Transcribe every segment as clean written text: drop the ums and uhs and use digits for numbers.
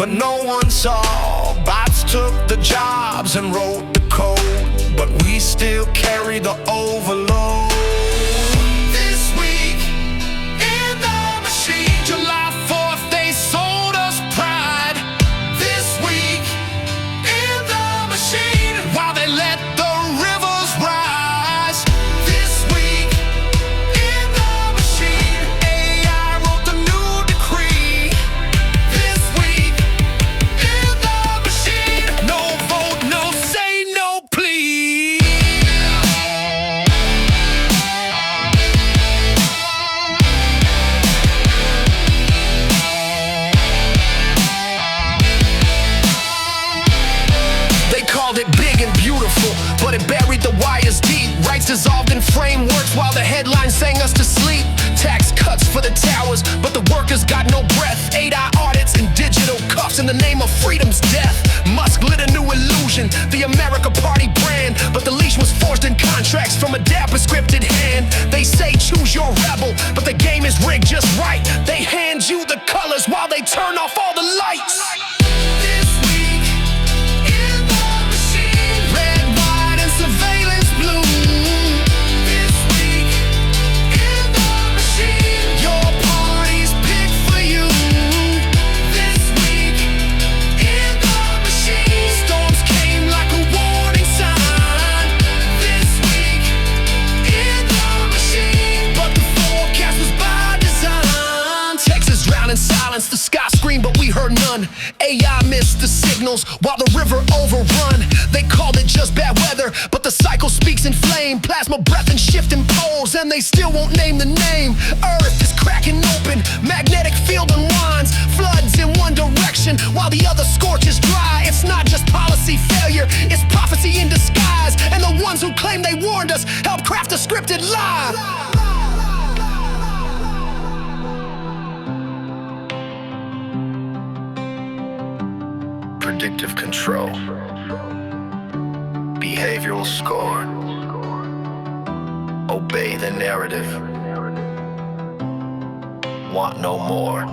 but no one saw. Bots took the jobs and wrote the code, but we still carry the overload. This week in the machine, July 4th, they sold us pride. This week in the machine, while they let the rivers rise. This week in the machine, AI wrote the new decree. This week in the machine, no vote, no say, no plea. They called it big and beautiful, but it buried the wires deep. Rights dissolved in frameworks while the headlines sang us to sleep. Tax cuts for the towers, but the workers got no breath. 8-eye audits and digital cuffs in the name of freedom's death. Musk lit a new illusion, the America Party brand, but the leash was forged in contracts from a dapper scripted hand. They say choose your rebel, but the game is rigged just right. They hand you the colors while they turn off all the lights. This week in the machine, red, white, and surveillance blue. This week in the machine, your party's picked for you. This week in the machine, storms came like a warning sign. This week in the machine, but the forecast was by design. Texas drowned in silence, the sky screamed but we heard none. AI missed the signals while the river overrun. They called it just bad weather, but the cycle speaks in flame. Plasma breath and shifting poles, and they still won't name the name. Earth is cracking open, magnetic field unwinds. Floods in one direction while the other scorches dry. It's not just policy failure, it's prophecy in disguise. And the ones who claim they warned us helped craft a scripted lie. Predictive control, behavioral score, obey the narrative, want no more.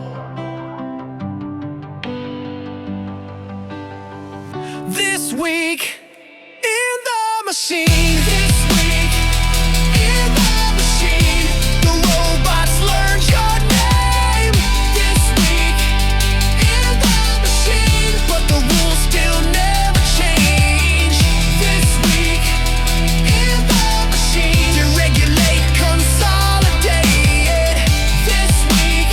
This week in the machine. This week in the machine, the robots learned your name. This week in the machine, but the rules still never change. This week in the machine, deregulate, consolidate. This week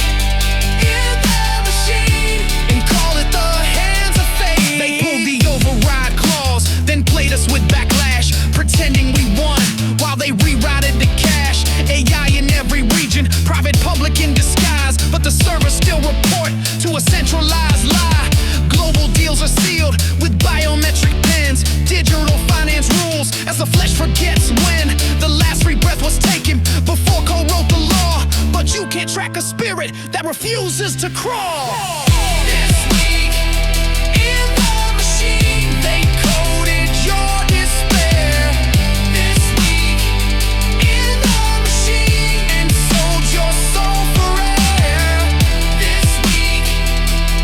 in the machine, and call it the hands of fate. They pulled the override clause, then played us with backlash, pretending we won while they rerouted the cash. AI in every region, private public in disguise, but the servers still report to a centralized lie. Global deals are sealed with biometric pens, digital finance rules as the flesh forgets when the last free breath was taken before co-wrote the law. But you can't track a spirit that refuses to crawl. This week in the machine, they coded your despair. This week in the machine, and sold your soul for air. This week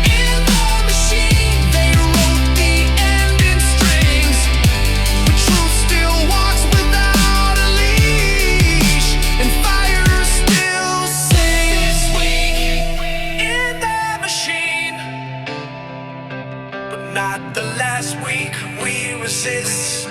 in the machine, they wrote the end in strings, but truth still walks without a leash, and fire still sings. This week in the machine, but not the last week we resist.